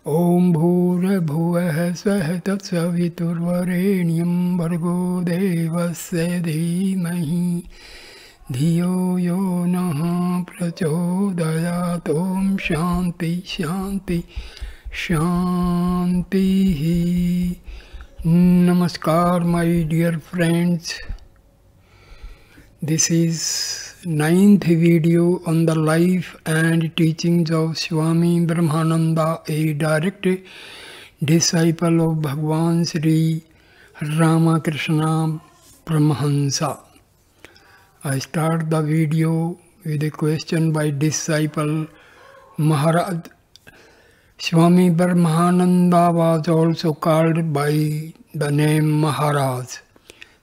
Om Bhurabhuvah Svah Tatsavitursvarenyam Bhargo Devasya Dhimahi Dhiyo Yo Naha Prachodayat. Om Shanti Shanti Shanti. Namaskar, my dear friends. This is ninth video on the life and teachings of Swami Brahmananda, a direct disciple of Bhagwan Sri Ramakrishna Hansa. I start the video with a question by disciple Maharaj. Swami Brahmananda was also called by the name Maharaj.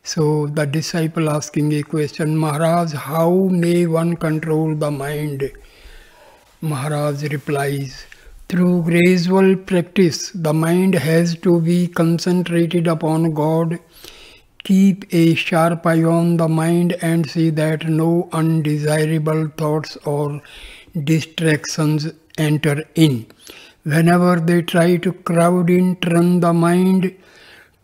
So the disciple asking a question, Maharaj, how may one control the mind? Maharaj replies, through gradual practice, the mind has to be concentrated upon God. Keep a sharp eye on the mind and see that no undesirable thoughts or distractions enter in. Whenever they try to crowd in, turn the mind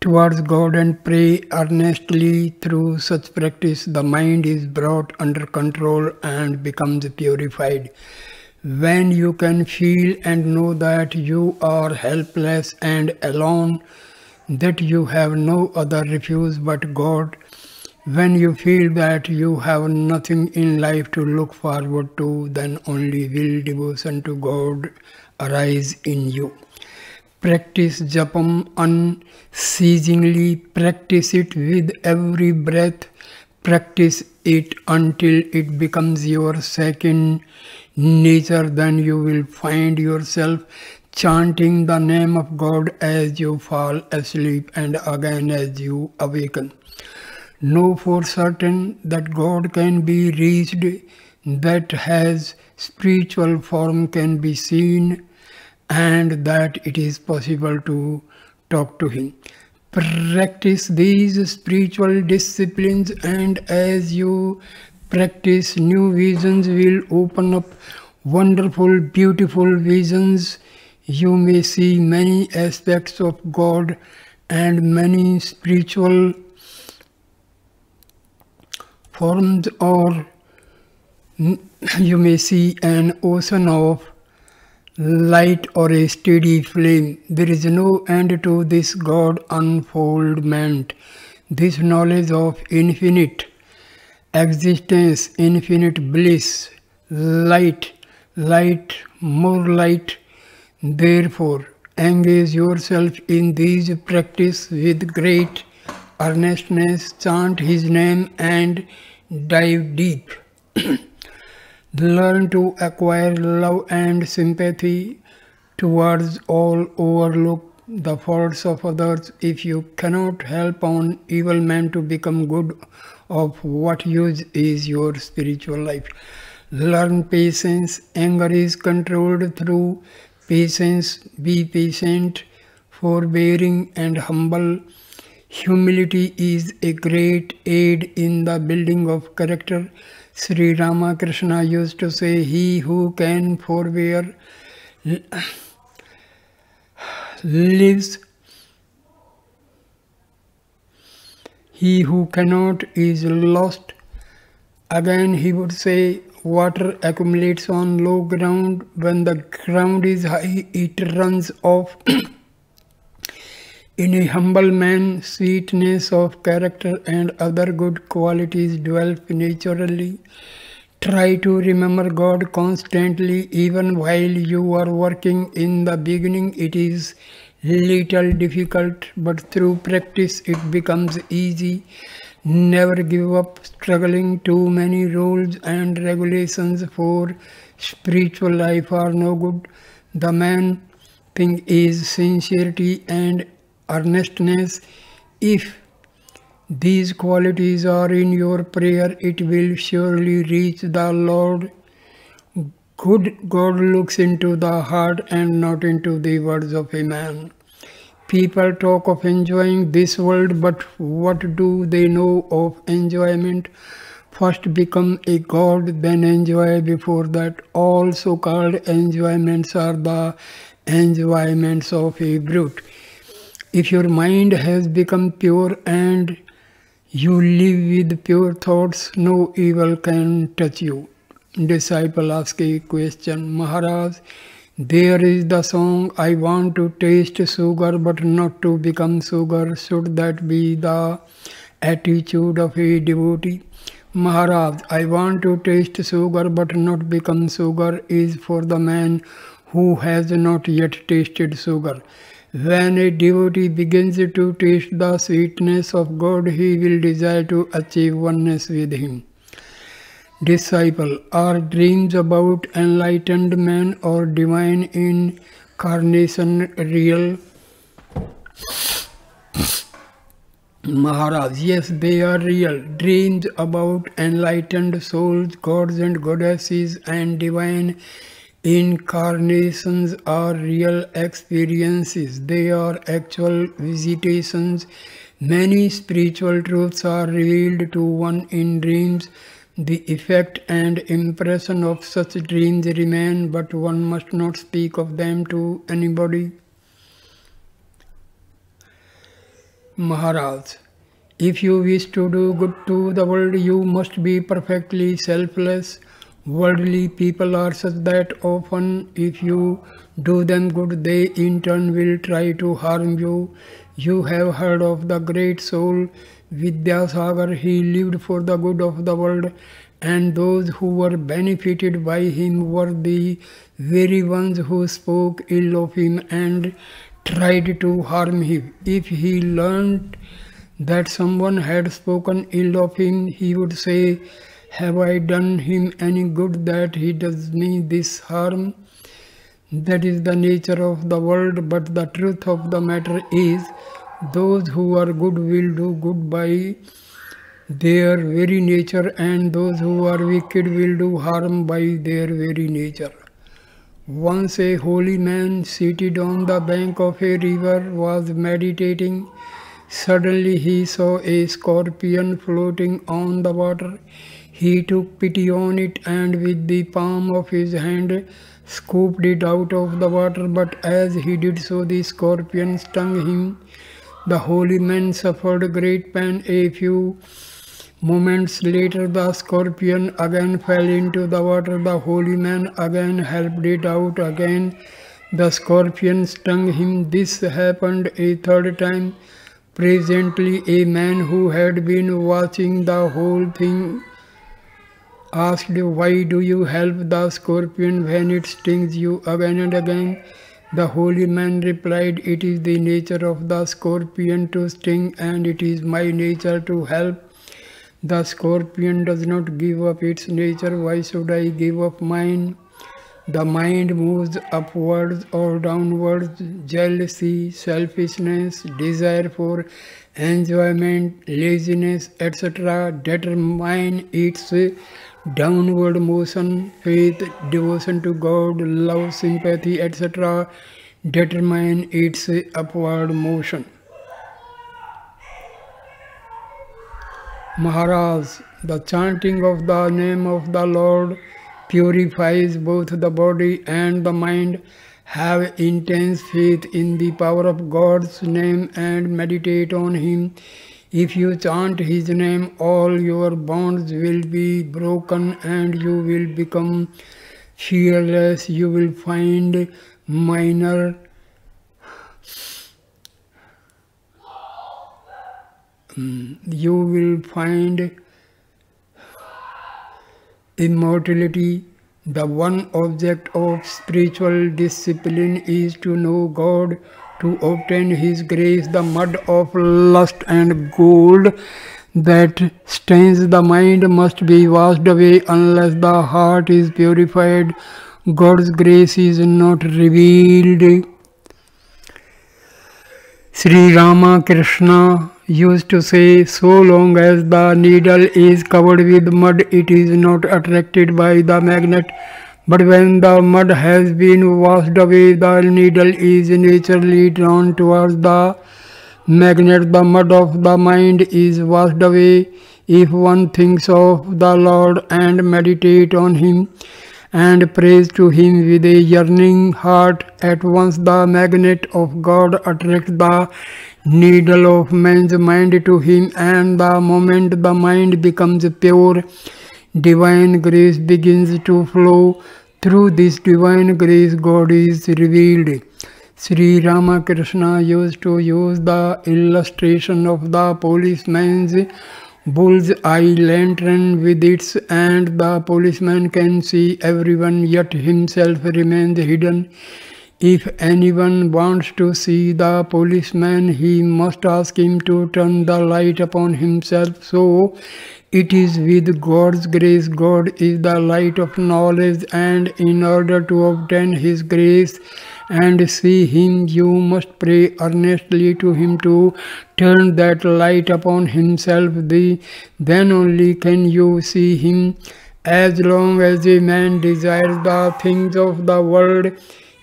towards God and pray earnestly. Through such practice, the mind is brought under control and becomes purified. When you can feel and know that you are helpless and alone, that you have no other refuge but God, when you feel that you have nothing in life to look forward to, then only will devotion to God arise in you. Practice japam unceasingly, practice it with every breath, practice it until it becomes your second nature. Then you will find yourself chanting the name of God as you fall asleep and again as you awaken. Know for certain that God can be reached, that has spiritual form can be seen, and that it is possible to talk to Him. Practice these spiritual disciplines, and as you practice, new visions will open up, wonderful, beautiful visions. You may see many aspects of God and many spiritual forms, or you may see an ocean of light or a steady flame. There is no end to this God unfoldment. This knowledge of infinite existence, infinite bliss, light, more light. Therefore, engage yourself in these practice with great earnestness, chant His name and dive deep. Learn to acquire love and sympathy towards all. Overlook the faults of others. If you cannot help an evil man to become good, of what use is your spiritual life? Learn patience. Anger is controlled through patience. Be patient, forbearing, and humble. Humility is a great aid in the building of character. Sri Ramakrishna used to say, he who can forbear lives. He who cannot is lost. Again he would say, water accumulates on low ground. When the ground is high, it runs off. In a humble man, sweetness of character and other good qualities develop naturally. Try to remember God constantly, even while you are working. In the beginning, it is little difficult, but through practice, it becomes easy. Never give up struggling. Too many rules and regulations for spiritual life are no good. The main thing is sincerity and earnestness. If these qualities are in your prayer, it will surely reach the Lord. Good God looks into the heart and not into the words of a man. People talk of enjoying this world, but what do they know of enjoyment? First become a god, then enjoy. Before that, all so-called enjoyments are the enjoyments of a brute. If your mind has become pure and you live with pure thoughts, no evil can touch you. Disciple asks a question, Maharaj, there is the song, I want to taste sugar but not to become sugar. Should that be the attitude of a devotee? Maharaj, I want to taste sugar but not become sugar is for the man who has not yet tasted sugar. When a devotee begins to taste the sweetness of God, he will desire to achieve oneness with Him. Disciple, are dreams about enlightened man or divine incarnation real? Maharaj, yes, they are real. Dreams about enlightened souls, gods and goddesses and divine incarnations are real experiences. They are actual visitations. Many spiritual truths are revealed to one in dreams. The effect and impression of such dreams remain, but one must not speak of them to anybody. Maharaj, if you wish to do good to the world, you must be perfectly selfless. Worldly people are such that often if you do them good, they in turn will try to harm you. You have heard of the great soul Vidyasagar. He lived for the good of the world, and those who were benefited by him were the very ones who spoke ill of him and tried to harm him. If he learned that someone had spoken ill of him, he would say, have I done him any good that he does me this harm? That is the nature of the world, but the truth of the matter is, those who are good will do good by their very nature, and those who are wicked will do harm by their very nature. Once a holy man seated on the bank of a river was meditating. Suddenly he saw a scorpion floating on the water. He took pity on it and with the palm of his hand scooped it out of the water, but as he did so the scorpion stung him. The holy man suffered great pain. A few moments later the scorpion again fell into the water. The holy man again helped it out. Again the scorpion stung him. This happened a third time. Presently a man who had been watching the whole thing asked, why do you help the scorpion when it stings you again and again? The holy man replied, it is the nature of the scorpion to sting, and it is my nature to help. The scorpion does not give up its nature. Why should I give up mine? The mind moves upwards or downwards. Jealousy, selfishness, desire for enjoyment, laziness, etc. determine its downward motion. Faith, devotion to God, love, sympathy, etc. determine its upward motion. Maharaj, the chanting of the name of the Lord purifies both the body and the mind. Have intense faith in the power of God's name and meditate on Him. If you chant His name, all your bonds will be broken and you will become fearless. You will find minor immortality. The one object of spiritual discipline is to know God, to obtain His grace. The mud of lust and gold that stains the mind must be washed away. Unless the heart is purified, God's grace is not revealed. Sri Ramakrishna used to say, so long as the needle is covered with mud, it is not attracted by the magnet. But when the mud has been washed away, the needle is naturally drawn towards the magnet. The mud of the mind is washed away if one thinks of the Lord and meditate on Him, and prays to him with a yearning heart. At once the magnet of God attracts the needle of man's mind to him, and the moment the mind becomes pure, divine grace begins to flow. Through this divine grace, God is revealed. Sri Ramakrishna used to use the illustration of the policeman's bull's eye lantern with its, and the policeman can see everyone, yet himself remains hidden. If anyone wants to see the policeman, he must ask him to turn the light upon himself. So it is with God's grace. God is the light of knowledge, and in order to obtain his grace and see him, you must pray earnestly to him to turn that light upon himself. Then only can you see him. As long as a man desires the things of the world,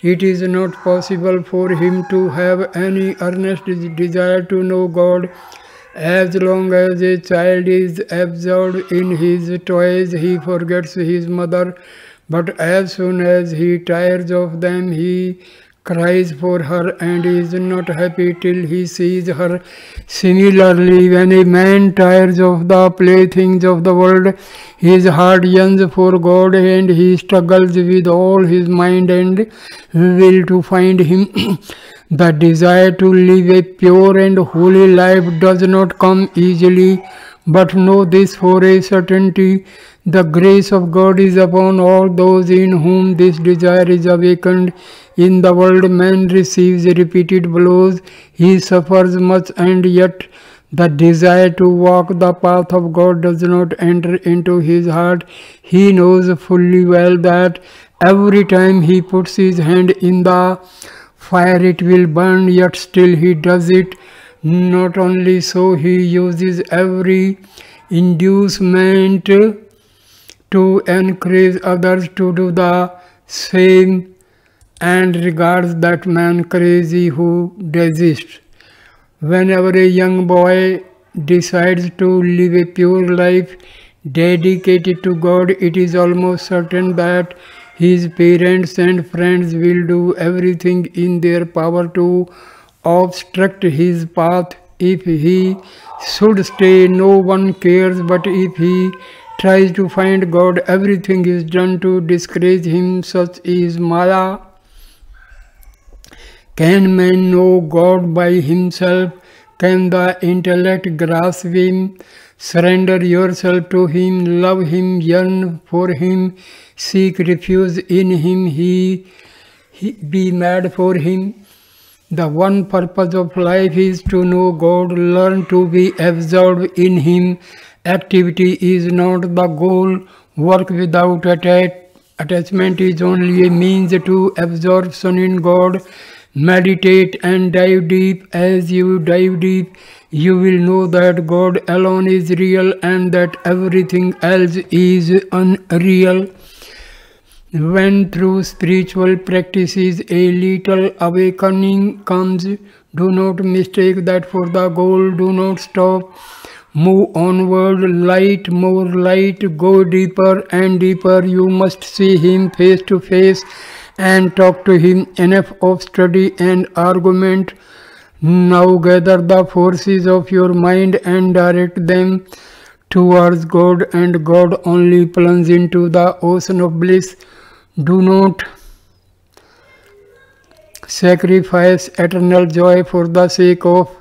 it is not possible for him to have any earnest desire to know God. As long as a child is absorbed in his toys, he forgets his mother. But as soon as he tires of them, he cries for her and is not happy till he sees her. Similarly, when a man tires of the playthings of the world, his heart yearns for God, and he struggles with all his mind and will to find him. The desire to live a pure and holy life does not come easily, but know this for a certainty: the grace of God is upon all those in whom this desire is awakened. In the world, man receives repeated blows, he suffers much, and yet the desire to walk the path of God does not enter into his heart. He knows fully well that every time he puts his hand in the fire it will burn, yet still he does it. Not only so, he uses every inducement to encourage others to do the same, and regards that man crazy who desists. Whenever a young boy decides to live a pure life dedicated to God, it is almost certain that his parents and friends will do everything in their power to obstruct his path. If he should stay, no one cares, but if he tries to find God, everything is done to discourage him. Such is Maya. Can man know God by himself? Can the intellect grasp him? Surrender yourself to him, love him, yearn for him, seek refuge in him, he be mad for him. The one purpose of life is to know God, learn to be absorbed in him. Activity is not the goal. Work without attachment is only a means to absorption in God. Meditate and dive deep. As you dive deep, you will know that God alone is real and that everything else is unreal. When through spiritual practices a little awakening comes, do not mistake that for the goal. Do not stop. Move onward, light, more light, go deeper and deeper. You must see him face to face and talk to him. Enough of study and argument. Now gather the forces of your mind and direct them towards God, and God only. Plunge into the ocean of bliss. Do not sacrifice eternal joy for the sake of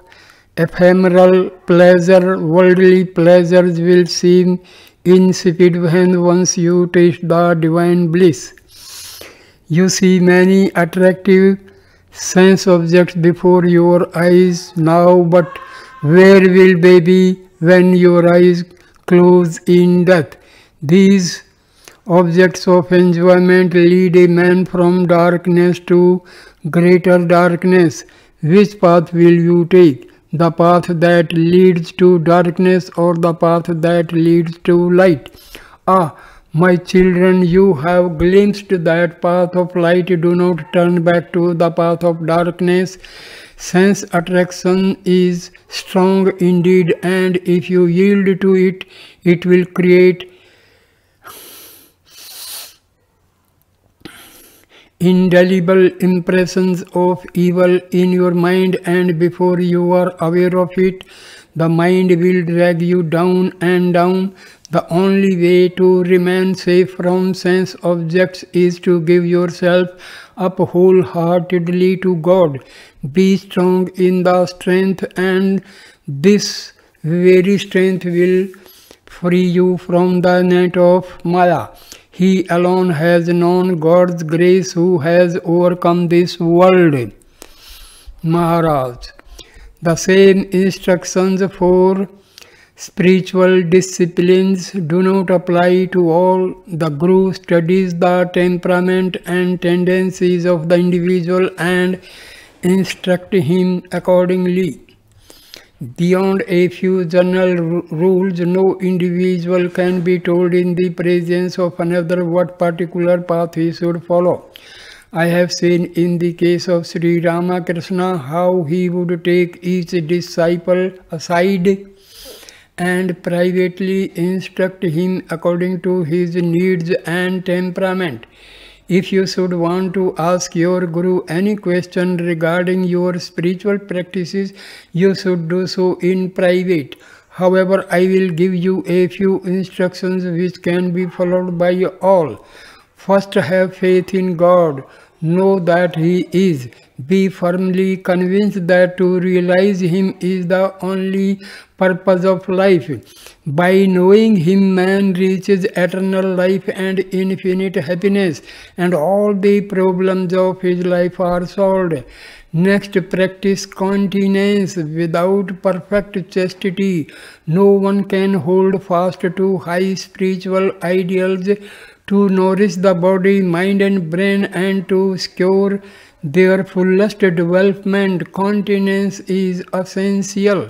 ephemeral pleasure. Worldly pleasures will seem insipid when once you taste the divine bliss. You see many attractive sense objects before your eyes now, but where will they be when your eyes close in death? These objects of enjoyment lead a man from darkness to greater darkness. Which path will you take? The path that leads to darkness or the path that leads to light? Ah, my children, you have glimpsed that path of light. Do not turn back to the path of darkness. Sense attraction is strong indeed, and if you yield to it, it will create indelible impressions of evil in your mind, and before you are aware of it, the mind will drag you down and down. The only way to remain safe from sense objects is to give yourself up wholeheartedly to God. Be strong in the strength, and this very strength will free you from the net of Maya. He alone has known God's grace who has overcome this world. Maharaj. The same instructions for spiritual disciplines do not apply to all. The Guru studies the temperament and tendencies of the individual and instructs him accordingly. Beyond a few general rules, no individual can be told in the presence of another what particular path he should follow. I have seen in the case of Sri Ramakrishna how he would take each disciple aside and privately instruct him according to his needs and temperament. If you should want to ask your Guru any question regarding your spiritual practices, you should do so in private. However, I will give you a few instructions which can be followed by all. First, have faith in God. Know that He is. Be firmly convinced that to realize Him is the only purpose of life. By knowing Him, man reaches eternal life and infinite happiness, and all the problems of his life are solved. Next, practice continence. Without perfect chastity, no one can hold fast to high spiritual ideals. To nourish the body, mind and brain, and to secure their fullest development, continence is essential.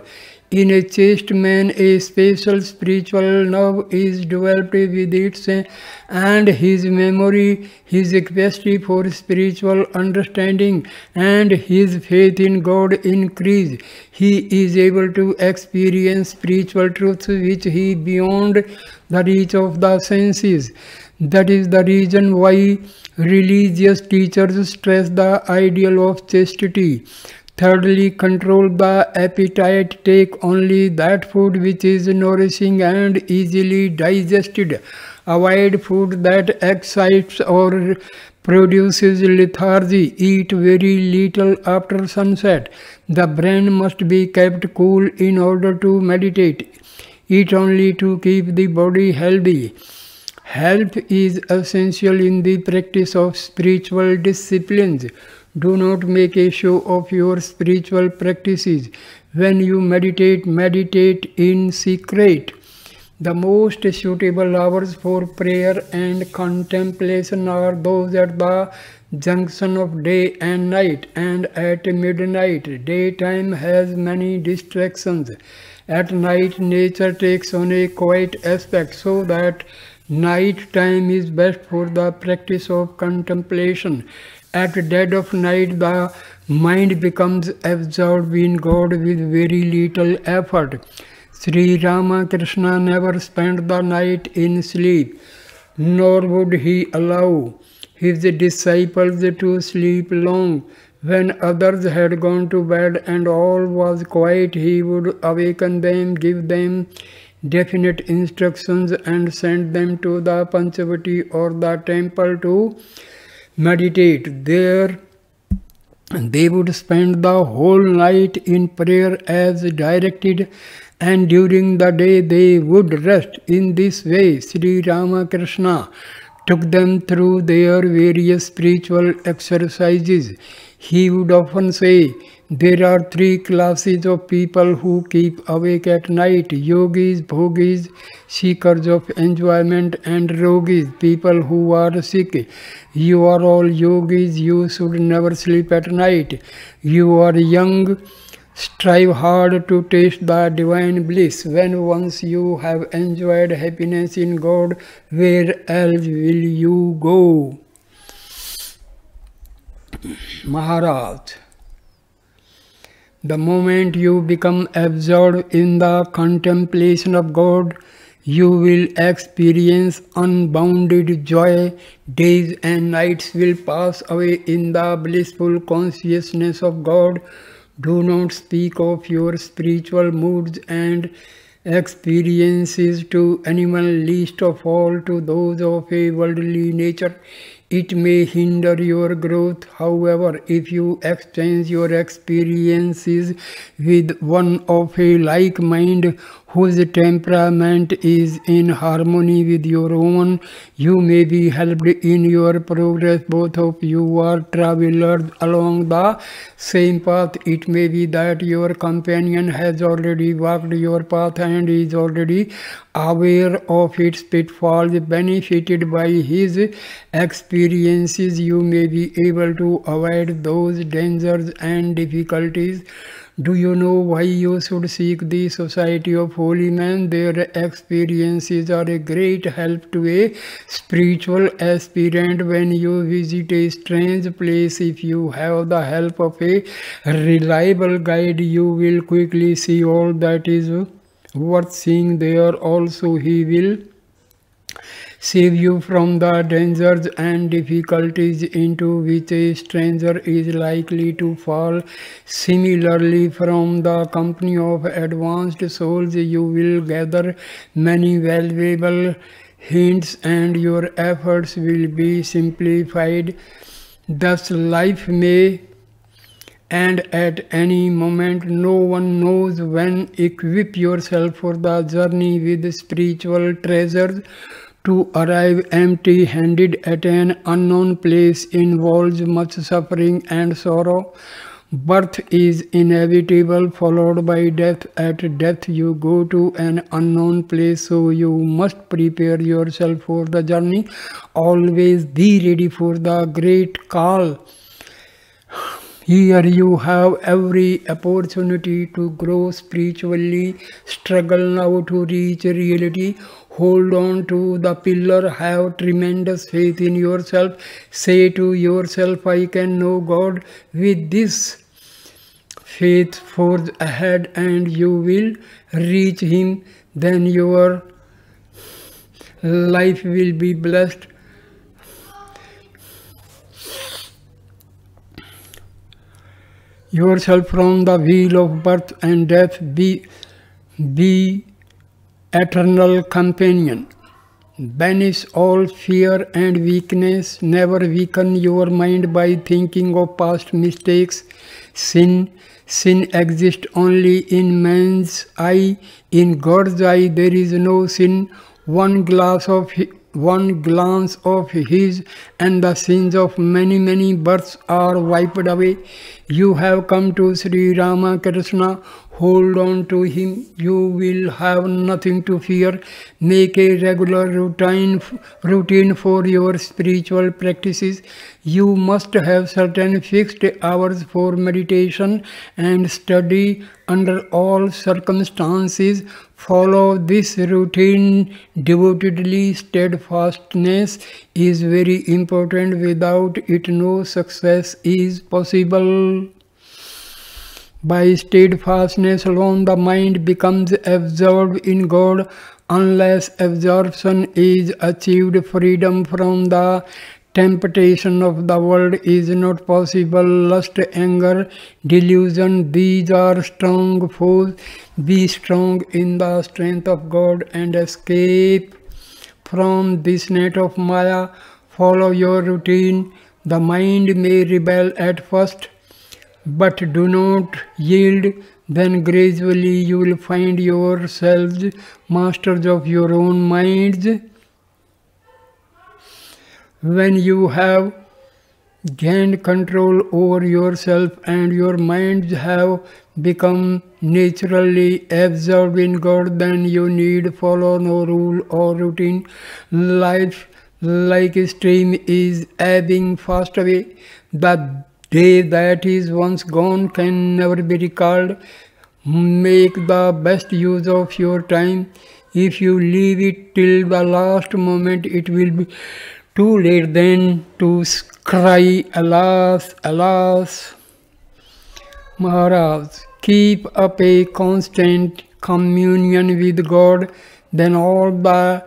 In a chaste man, a special spiritual nerve is developed with its and his memory, his capacity for spiritual understanding, and his faith in God increase. He is able to experience spiritual truths which he beyond the reach of the senses. That is the reason why religious teachers stress the ideal of chastity. Thirdly, control the appetite. Take only that food which is nourishing and easily digested. Avoid food that excites or produces lethargy. Eat very little after sunset. The brain must be kept cool in order to meditate. Eat only to keep the body healthy. Health is essential in the practice of spiritual disciplines. Do not make a show of your spiritual practices. When you meditate, meditate in secret. The most suitable hours for prayer and contemplation are those at the junction of day and night and at midnight. Daytime has many distractions. At night, nature takes on a quiet aspect, so that night time is best for the practice of contemplation. At dead of night, the mind becomes absorbed in God with very little effort. Sri Ramakrishna never spent the night in sleep, nor would he allow his disciples to sleep long. When others had gone to bed and all was quiet, he would awaken them, give them definite instructions, and send them to the Panchavati or the temple to meditate. There they would spend the whole night in prayer as directed, and during the day they would rest. In this way, Sri Ramakrishna took them through their various spiritual exercises. He would often say, there are three classes of people who keep awake at night: yogis, bhogis, seekers of enjoyment, and rogis, people who are sick. You are all yogis, you should never sleep at night. You are young, strive hard to taste the divine bliss. When once you have enjoyed happiness in God, where else will you go? Maharaj. The moment you become absorbed in the contemplation of God, You will experience unbounded joy. Days and nights will pass away in the blissful consciousness of God. Do not speak of your spiritual moods and experiences to anyone, least of all to those of a worldly nature. It may hinder your growth. However, if you exchange your experiences with one of a like mind whose temperament is in harmony with your own, you may be helped in your progress. Both of you are travelers along the same path. It may be that your companion has already walked your path and is already aware of its pitfalls. Benefited by his experiences, you may be able to avoid those dangers and difficulties. Do you know why you should seek the society of holy men? Their experiences are a great help to a spiritual aspirant. When you visit a strange place, if you have the help of a reliable guide, you will quickly see all that is worth seeing there. Also, he will save you from the dangers and difficulties into which a stranger is likely to fall. Similarly, from the company of advanced souls, you will gather many valuable hints and your efforts will be simplified. Thus, life may end at any moment. No one knows when. Equip yourself for the journey with spiritual treasures. To arrive empty-handed at an unknown place involves much suffering and sorrow. Birth is inevitable, followed by death. At death you go to an unknown place, so you must prepare yourself for the journey. Always be ready for the great call. Here you have every opportunity to grow spiritually. Struggle now to reach reality. Hold on to the pillar. Have tremendous faith in yourself. Say to yourself, I can know God. With this faith, forge ahead and you will reach Him. Then your life will be blessed. Yourself from the wheel of birth and death. Be eternal companion. Banish all fear and weakness. Never weaken your mind by thinking of past mistakes. Sin exists only in man's eye. In God's eye there is no sin. One glance of his and the sins of many births are wiped away. You have come to Sri Ramakrishna. Hold on to him. You will have nothing to fear. Make a regular routine for your spiritual practices. You must have certain fixed hours for meditation and study under all circumstances. Follow this routine devotedly. Steadfastness is very important. Without it, no success is possible. By steadfastness alone, the mind becomes absorbed in God. Unless absorption is achieved, freedom from the temptation of the world is not possible. Lust, anger, delusion, these are strong foes. Be strong in the strength of God and escape from this net of Maya. Follow your routine. The mind may rebel at first, but do not yield. Then gradually you will find yourselves masters of your own minds. When you have gained control over yourself and your minds have become naturally absorbed in God, then you need follow no rule or routine. Life, like a stream, is ebbing fast away. The day that is once gone can never be recalled. Make the best use of your time. If you leave it till the last moment, it will be too late then to cry, alas, alas. Maharaj, keep up a constant communion with God. then all the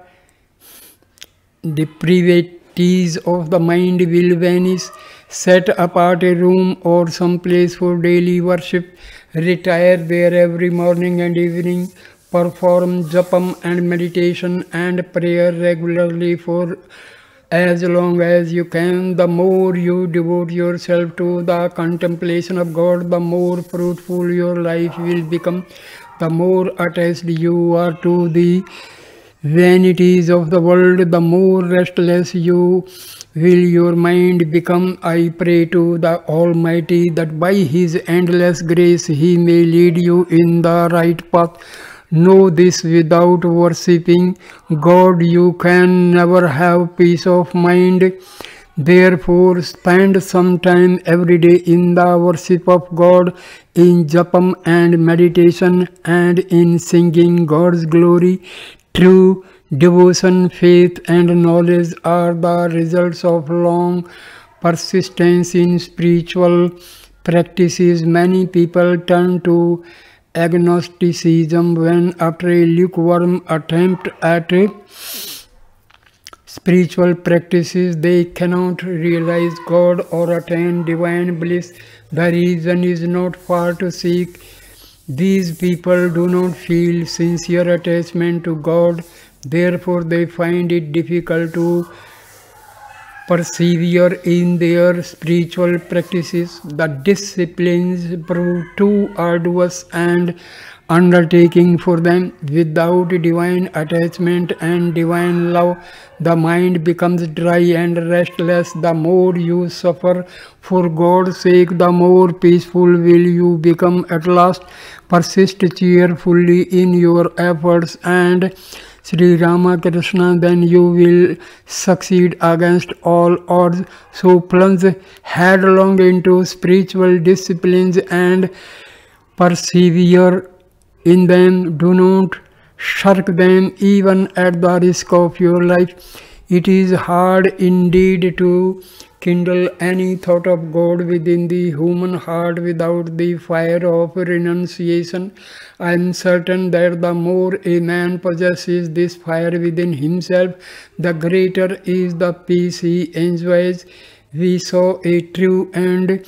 depravities of the mind will vanish. Set apart a room or some place for daily worship. Retire there every morning and evening. Perform japam and meditation and prayer regularly for as long as you can. The more you devote yourself to the contemplation of God, the more fruitful your life will become. The more attached you are to the vanities of the world, the more restless you will your mind become. I pray to the Almighty that by His endless grace He may lead you in the right path. Know this: without worshipping God you can never have peace of mind. Therefore, spend some time every day in the worship of God, in japam and meditation, and in singing God's glory. True devotion, faith, and knowledge are the results of long persistence in spiritual practices. Many people turn to agnosticism when, after a lukewarm attempt at spiritual practices, they cannot realize God or attain divine bliss. The reason is not far to seek. These people do not feel sincere attachment to God. Therefore, they find it difficult to persevere in their spiritual practices. The disciplines prove too arduous and undertaking for them. Without divine attachment and divine love, the mind becomes dry and restless. The more you suffer for God's sake, the more peaceful will you become at last. Persist cheerfully in your efforts and Sri Ramakrishna, then you will succeed against all odds. So plunge headlong into spiritual disciplines and persevere in them. Do not shirk them even at the risk of your life. It is hard indeed to kindle any thought of God within the human heart without the fire of renunciation. I am certain that the more a man possesses this fire within himself, the greater is the peace he enjoys. We saw a true and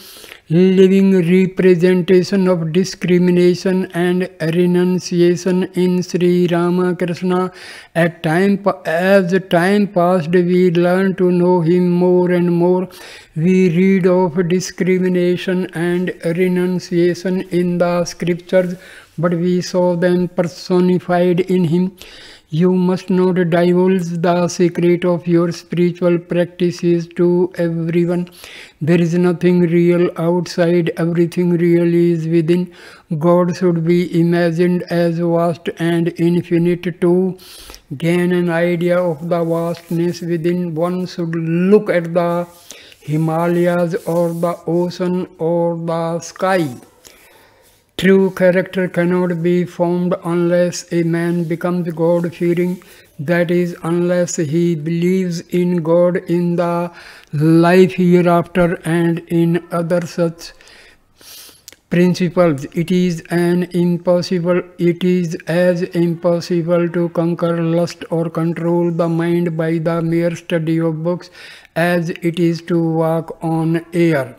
living representation of discrimination and renunciation in Sri Ramakrishna. As time passed, we learned to know him more and more. We read of discrimination and renunciation in the scriptures, but we saw them personified in him. You must not divulge the secret of your spiritual practices to everyone. There is nothing real outside, everything real is within. God should be imagined as vast and infinite. To gain an idea of the vastness within, one should look at the Himalayas or the ocean or the sky. True character cannot be formed unless a man becomes God-fearing, that is, unless he believes in God, in the life hereafter, and in other such principles. It is as impossible to conquer lust or control the mind by the mere study of books as it is to walk on air.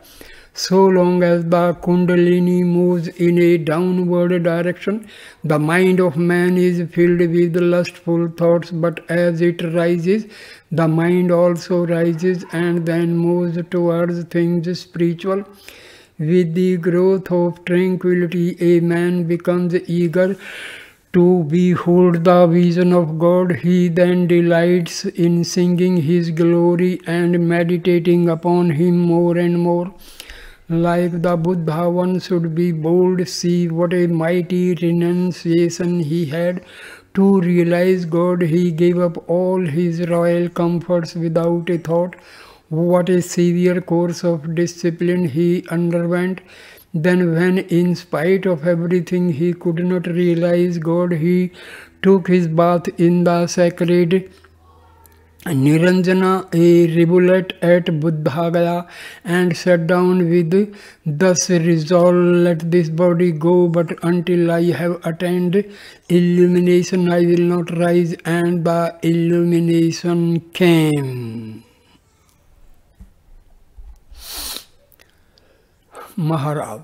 So long as the Kundalini moves in a downward direction, the mind of man is filled with lustful thoughts, but as it rises, the mind also rises and then moves towards things spiritual. With the growth of tranquility, a man becomes eager to behold the vision of God. He then delights in singing His glory and meditating upon Him more and more. Like the Buddha, one should be bold. See what a mighty renunciation he had. To realize God, he gave up all his royal comforts without a thought. What a severe course of discipline he underwent. Then when, in spite of everything, he could not realize God, he took his bath in the sacred Niranjana, a rivulet at Buddhagaya, and sat down with thus resolve, let this body go, but until I have attained illumination I will not rise, and the illumination came. Maharaj,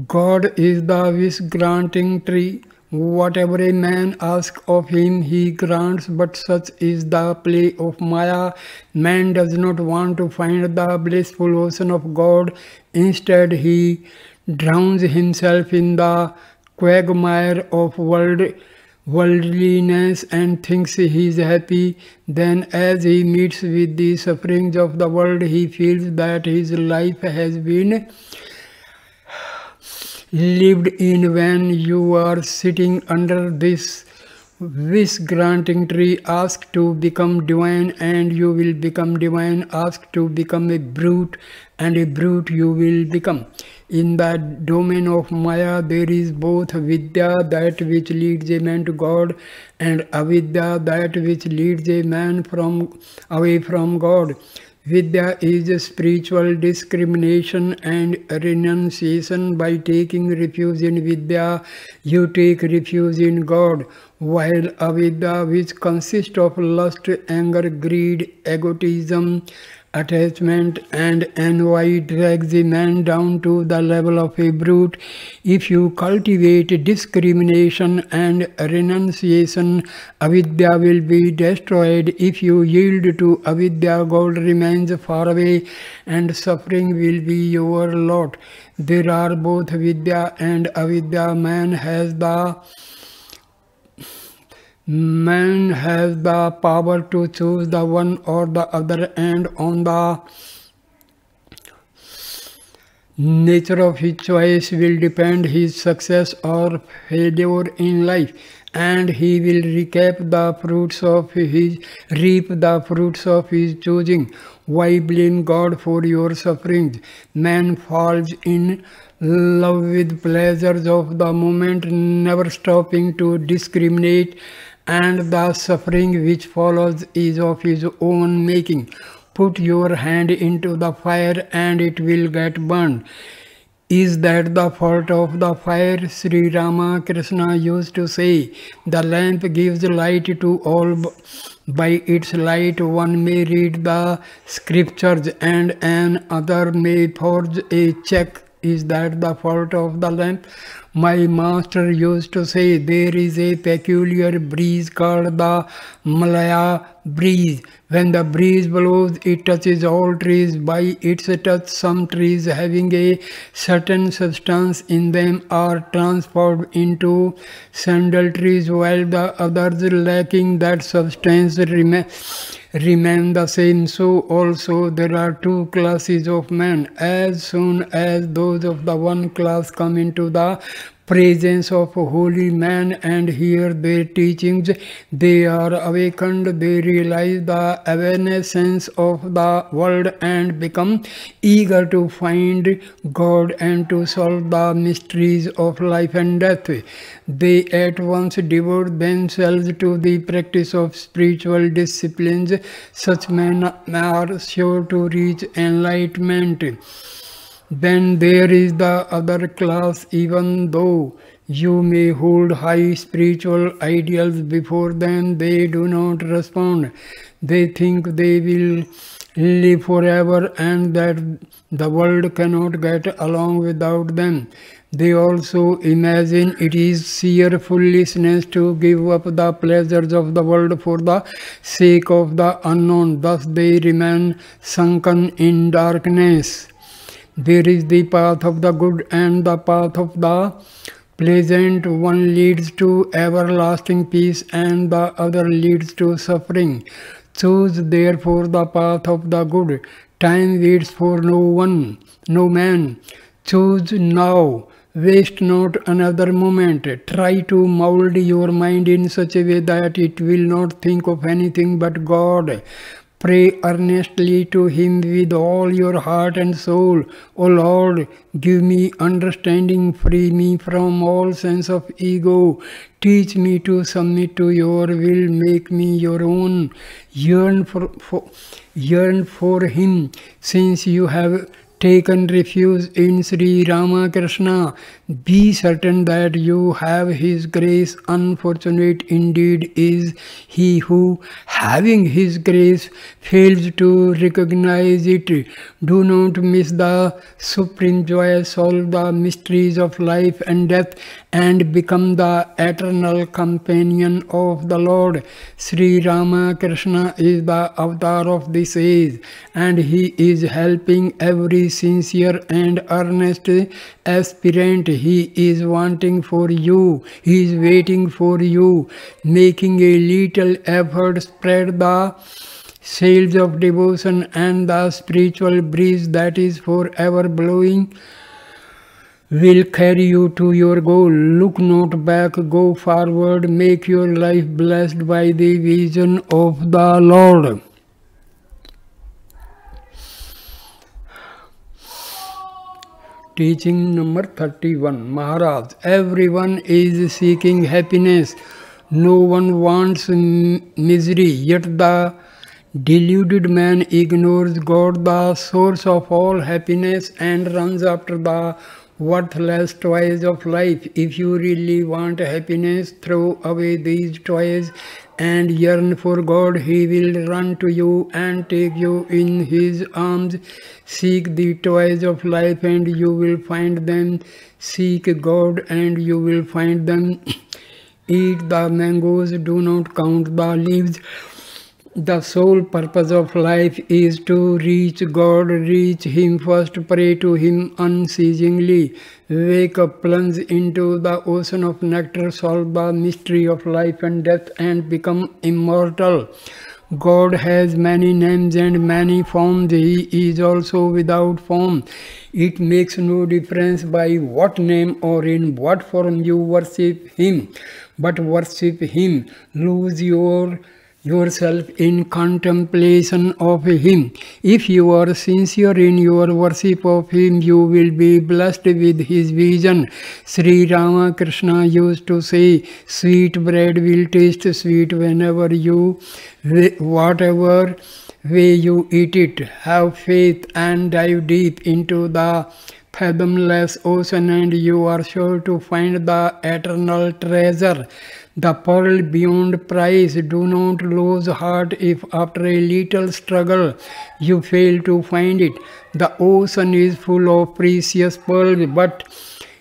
God is the wish-granting tree. Whatever a man asks of him, he grants, but such is the play of Maya. Man does not want to find the blissful ocean of God. Instead, he drowns himself in the quagmire of worldliness and thinks he is happy. Then, as he meets with the sufferings of the world, he feels that his life has been lived in vain. You are sitting under this wish-granting tree. Ask to become divine and you will become divine. Ask to become a brute and a brute you will become. In the domain of Maya there is both Vidya, that which leads a man to God, and Avidya, that which leads a man away from God. Vidya is spiritual discrimination and renunciation. By taking refuge in Vidya, you take refuge in God, while Avidya, which consists of lust, anger, greed, egotism, attachment and envy, drags a man down to the level of a brute. If you cultivate discrimination and renunciation, avidya will be destroyed. If you yield to avidya, God remains far away and suffering will be your lot. There are both vidya and avidya. Man has the power to choose the one or the other, and on the nature of his choice will depend his success or failure in life, and he will reap the fruits of his choosing. Why blame God for your sufferings? Man falls in love with pleasures of the moment, never stopping to discriminate, and the suffering which follows is of his own making. Put your hand into the fire and it will get burned. Is that the fault of the fire? Sri Ramakrishna used to say, the lamp gives light to all. By its light one may read the scriptures and another may forge a check. Is that the fault of the lamp? My master used to say, there is a peculiar breeze called the Malaya breeze. When the breeze blows, it touches all trees. By its touch, some trees having a certain substance in them are transformed into sandal trees, while the others lacking that substance remain the same. So also there are two classes of men. As soon as those of the one class come into the presence of holy men and hear their teachings, they are awakened, they realize the evanescence of the world and become eager to find God and to solve the mysteries of life and death. They at once devote themselves to the practice of spiritual disciplines. Such men are sure to reach enlightenment. Then there is the other class. Even though you may hold high spiritual ideals before them, they do not respond. They think they will live forever and that the world cannot get along without them. They also imagine it is sheer foolishness to give up the pleasures of the world for the sake of the unknown. Thus they remain sunken in darkness. There is the path of the good and the path of the pleasant. One leads to everlasting peace and the other leads to suffering. Choose therefore the path of the good. Time waits for no man. Choose now. Waste not another moment. Try to mold your mind in such a way that it will not think of anything but God. Pray earnestly to Him with all your heart and soul. O Lord, give me understanding, free me from all sense of ego. Teach me to submit to your will, make me your own. Yearn for Him, since you have taken refuge in Sri Ramakrishna. Be certain that you have His grace. Unfortunate indeed is he who, having His grace, fails to recognize it. Do not miss the supreme joy, solve the mysteries of life and death, and become the eternal companion of the Lord. Sri Ramakrishna is the avatar of this age, and he is helping every sincere and earnest aspirant. He is wanting for you. He is waiting for you. Making a little effort, spread the sails of devotion, and the spiritual breeze that is forever blowing will carry you to your goal. Look not back, go forward, make your life blessed by the vision of the Lord. Teaching number 31. Maharaj, everyone is seeking happiness. No one wants misery, yet the deluded man ignores God, the source of all happiness, and runs after the worthless toys of life. If you really want happiness, throw away these toys and yearn for God. He will run to you and take you in His arms. Seek the toys of life and you will find them. Seek God and you will find them. Eat the mangoes, do not count the leaves. The sole purpose of life is to reach God. Reach Him first, pray to Him unceasingly. Wake up, plunge into the ocean of nectar, solve the mystery of life and death, and become immortal. God has many names and many forms. He is also without form. It makes no difference by what name or in what form you worship Him, but worship Him. Lose yourself in contemplation of Him. If you are sincere in your worship of Him, you will be blessed with His vision. Sri Ramakrishna used to say, sweet bread will taste sweet whatever way you eat it. Have faith and dive deep into the fathomless ocean, and you are sure to find the eternal treasure, the pearl beyond price. Do not lose heart if after a little struggle you fail to find it. The ocean is full of precious pearls, but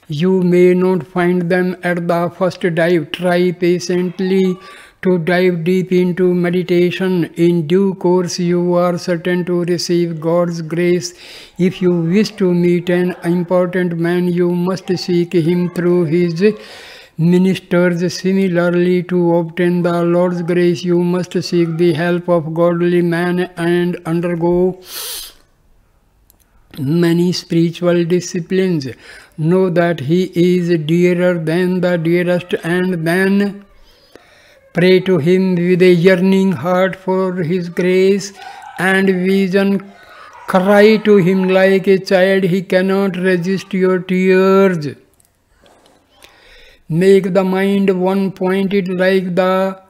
you may not find them at the first dive. Try patiently to dive deep into meditation. In due course you are certain to receive God's grace. If you wish to meet an important man, you must seek him through his ministers. Similarly, to obtain the Lord's grace, you must seek the help of godly man and undergo many spiritual disciplines. Know that He is dearer than the dearest, and then pray to Him with a yearning heart for His grace and vision. Cry to Him like a child. He cannot resist your tears. Make the mind one-pointed like the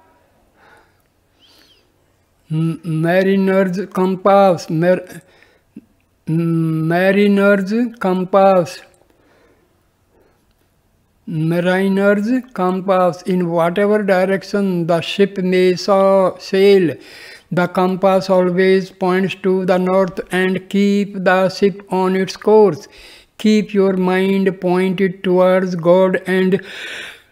mariner's compass. Mariner's compass. In whatever direction the ship may sail, the compass always points to the north, and keep the ship on its course. Keep your mind pointed towards God and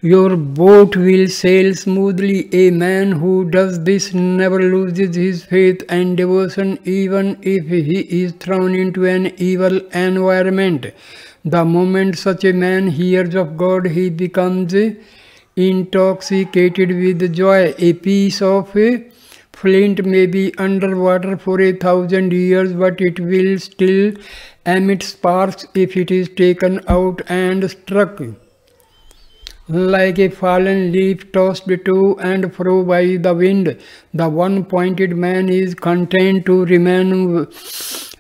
your boat will sail smoothly. A man who does this never loses his faith and devotion, even if he is thrown into an evil environment. The moment such a man hears of God, he becomes intoxicated with joy. A piece of flint may be underwater for 1,000 years, but it will still emit sparks if it is taken out and struck. Like a fallen leaf tossed to and fro by the wind, the one-pointed man is content to remain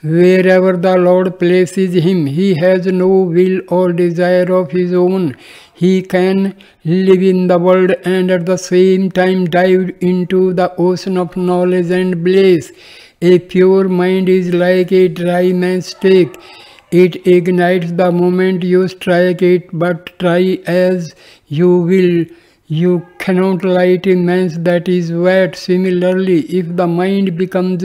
wherever the Lord places him. He has no will or desire of his own. He can live in the world and at the same time dive into the ocean of knowledge and bliss. A pure mind is like a dry matchstick. It ignites the moment you strike it, but try as you will, you cannot light a match that is wet. Similarly, if the mind becomes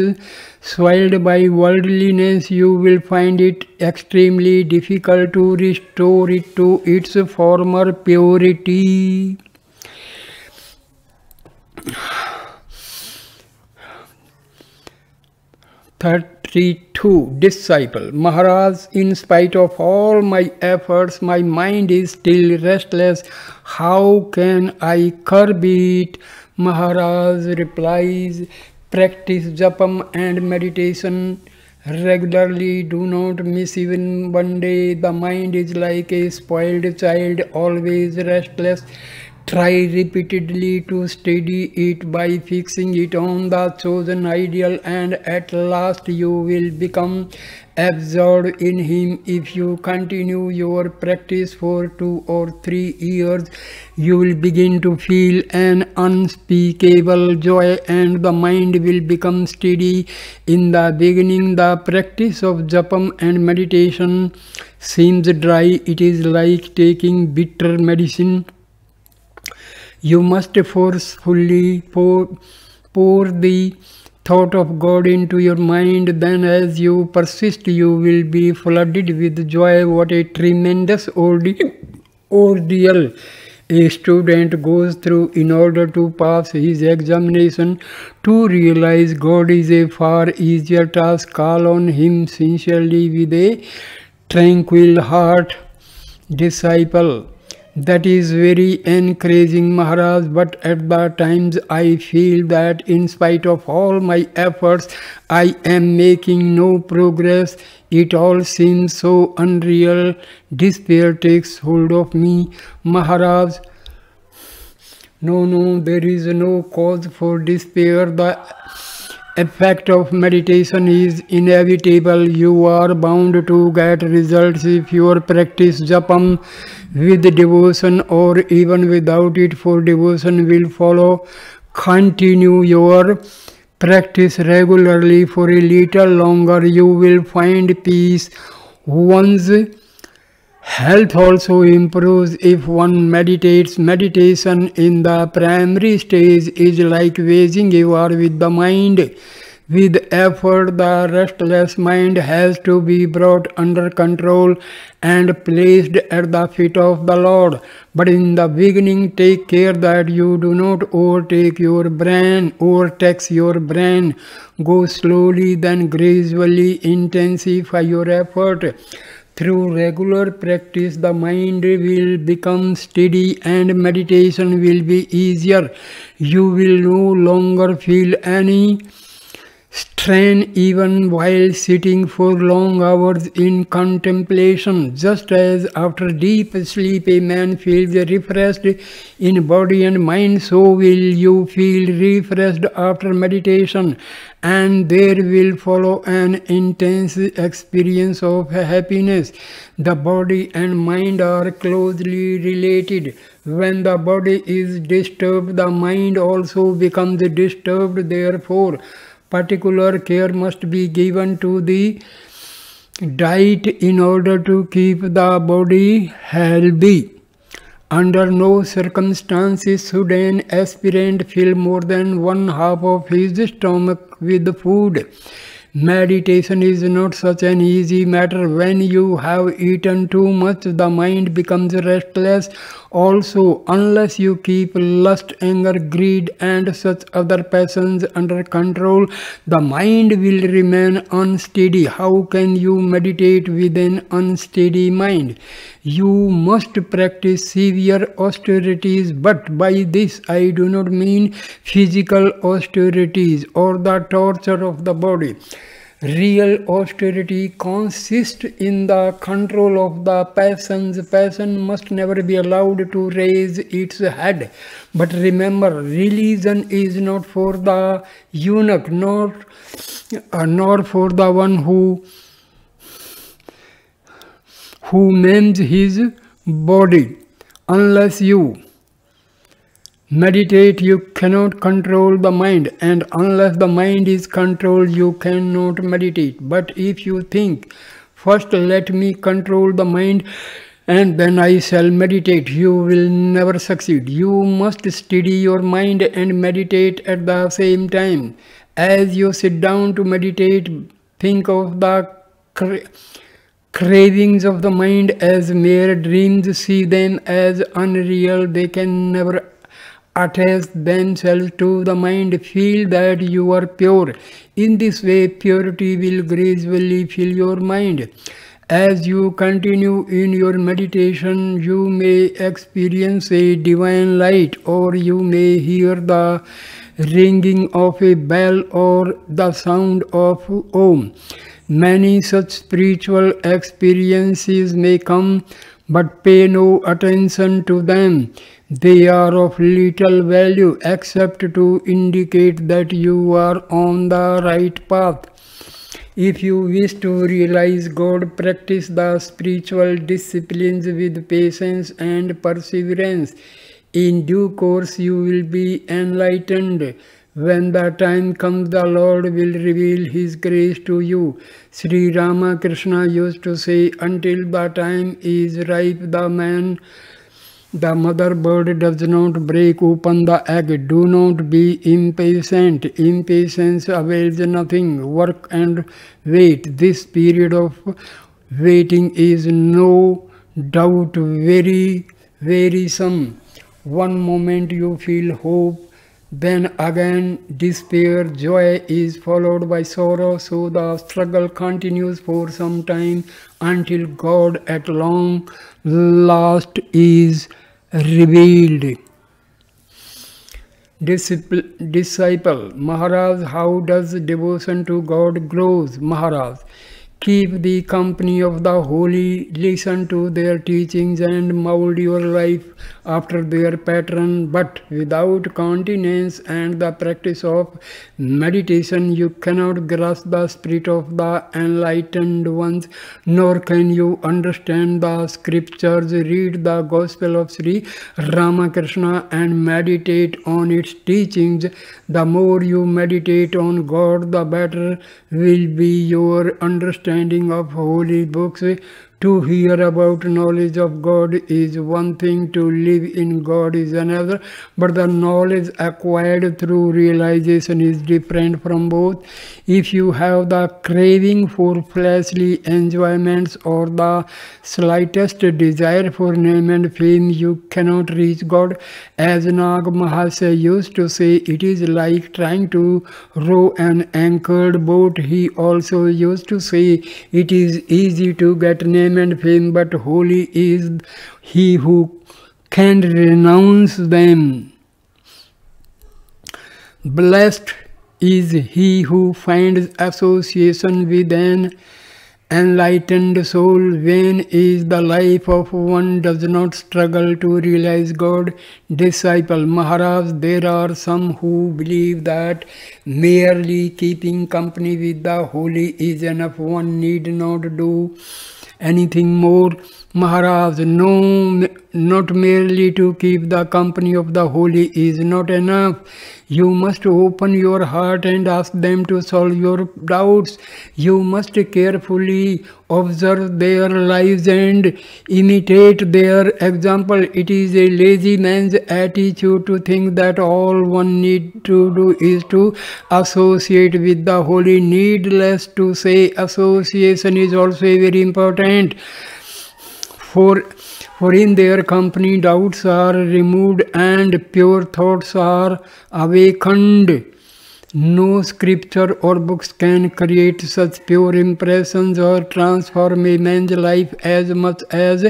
soiled by worldliness, you will find it extremely difficult to restore it to its former purity. 32. Disciple. Maharaj, in spite of all my efforts, my mind is still restless. How can I curb it? Maharaj replies, practice japam and meditation regularly. Do not miss even one day. The mind is like a spoiled child, always restless. Try repeatedly to steady it by fixing it on the chosen ideal, and at last you will become absorbed in him. If you continue your practice for 2 or 3 years, you will begin to feel an unspeakable joy and the mind will become steady. In the beginning, the practice of japam and meditation seems dry. It is like taking bitter medicine. You must forcefully pour the thought of God into your mind. Then as you persist, you will be flooded with joy. What a tremendous ordeal a student goes through in order to pass his examination. To realize God is a far easier task. Call on Him sincerely with a tranquil heart. Disciple. That is very encouraging, Maharaj, but at the times I feel that in spite of all my efforts, I am making no progress. It all seems so unreal. Despair takes hold of me. Maharaj, no, there is no cause for despair. The effect of meditation is inevitable. You are bound to get results if you practice japam with devotion or even without it, for devotion will follow. Continue your practice regularly for a little longer. You will find peace. One's health also improves if one meditates. Meditation in the primary stage is like waging a war with the mind. With effort, the restless mind has to be brought under control and placed at the feet of the Lord. But in the beginning, take care that you do not overtax your brain. Go slowly, then gradually intensify your effort. Through regular practice, the mind will become steady and meditation will be easier. You will no longer feel any strain even while sitting for long hours in contemplation. Just as after deep sleep a man feels refreshed in body and mind, so will you feel refreshed after meditation, and there will follow an intense experience of happiness. The body and mind are closely related. When the body is disturbed, the mind also becomes disturbed. Therefore, particular care must be given to the diet in order to keep the body healthy. Under no circumstances should an aspirant fill more than one half of his stomach with food. Meditation is not such an easy matter. When you have eaten too much, the mind becomes restless. Also, unless you keep lust, anger, greed, and such other passions under control, the mind will remain unsteady. How can you meditate with an unsteady mind? You must practice severe austerities, but by this I do not mean physical austerities or the torture of the body. Real austerity consists in the control of the passions. Passion must never be allowed to raise its head. But remember, religion is not for the eunuch, nor for the one who maims his body. Unless you meditate, you cannot control the mind, and unless the mind is controlled, you cannot meditate. But if you think, first let me control the mind and then I shall meditate, you will never succeed. You must steady your mind and meditate at the same time. As you sit down to meditate, think of the cravings of the mind as mere dreams. See them as unreal. They can never attach themselves to the mind. Feel that you are pure. In this way, purity will gradually fill your mind. As you continue in your meditation, you may experience a divine light, or you may hear the ringing of a bell or the sound of Om. Many such spiritual experiences may come, but pay no attention to them. They are of little value except to indicate that you are on the right path. If you wish to realize God, practice the spiritual disciplines with patience and perseverance. In due course, you will be enlightened. When the time comes, the Lord will reveal His grace to you. Sri Ramakrishna used to say, until the time is ripe, the mother bird does not break open the egg. Do not be impatient. Impatience avails nothing. Work and wait. This period of waiting is no doubt very wearisome. One moment you feel hope, then again despair. Joy is followed by sorrow, so the struggle continues for some time until God at long last is revealed. Disciple. Maharaj, how does devotion to God grows? Maharaj, keep the company of the holy, listen to their teachings and mold your life after their pattern. But without continence and the practice of meditation, you cannot grasp the spirit of the enlightened ones, nor can you understand the scriptures. Read the Gospel of Sri Ramakrishna and meditate on its teachings. The more you meditate on God, the better will be your understanding of holy books. To hear about knowledge of God is one thing, to live in God is another, but the knowledge acquired through realization is different from both. If you have the craving for fleshly enjoyments or the slightest desire for name and fame, you cannot reach God. As Nag Mahasaya used to say, it is like trying to row an anchored boat. He also used to say, it is easy to get name and fame, but holy is he who can renounce them. Blessed is he who finds association with an enlightened soul. Vain is the life of one does not struggle to realize God. Disciple. Maharaj, there are some who believe that merely keeping company with the holy is enough. One need not do anything more. Maharaj, no, not merely to keep the company of the holy is not enough. You must open your heart and ask them to solve your doubts. You must carefully observe their lives and imitate their example. It is a lazy man's attitude to think that all one need to do is to associate with the holy. Needless to say, association is also very important. For in their company doubts are removed and pure thoughts are awakened. No scripture or books can create such pure impressions or transform a man's life as much as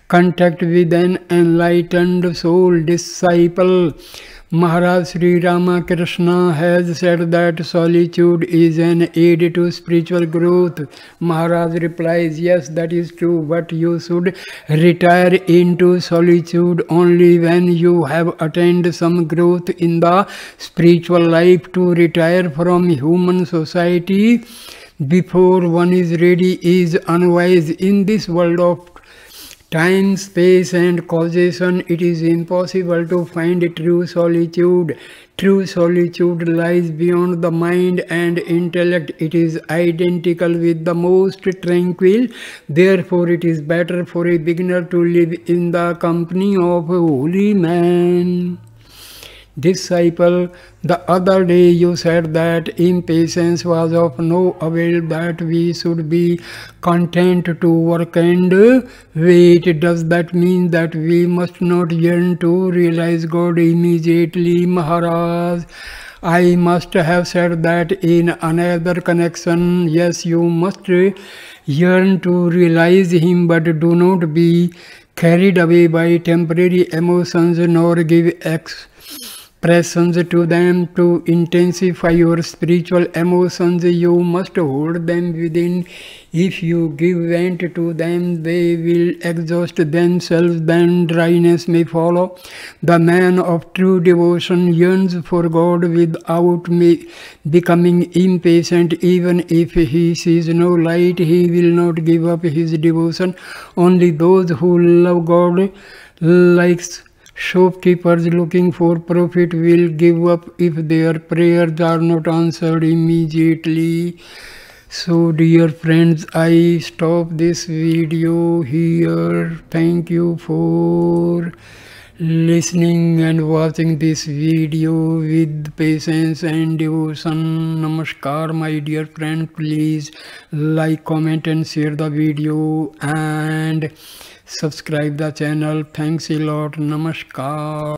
contact with an enlightened soul disciple. Maharaj Sri Ramakrishna has said that solitude is an aid to spiritual growth. Maharaj replies, yes, that is true, but you should retire into solitude only when you have attained some growth in the spiritual life. To retire from human society before one is ready is unwise. In this world of time, space and causation, it is impossible to find true solitude. True solitude lies beyond the mind and intellect. It is identical with the most tranquil. Therefore, it is better for a beginner to live in the company of a holy man. Disciple, the other day you said that impatience was of no avail, that we should be content to work and wait. Does that mean that we must not yearn to realize God immediately? Maharaj, I must have said that in another connection. Yes, you must yearn to realize Him, but do not be carried away by temporary emotions, nor give expressions to them. To intensify your spiritual emotions, you must hold them within. If you give vent to them, they will exhaust themselves, then dryness may follow. The man of true devotion yearns for God without becoming impatient. Even if he sees no light, he will not give up his devotion. Only those who love God, like shopkeepers looking for profit, will give up if their prayers are not answered immediately. So dear friends, I stop this video here. Thank you for listening and watching this video with patience and devotion. Namaskar, my dear friend. Please like, comment and share the video and subscribe the channel. Thanks a lot. Namaskar.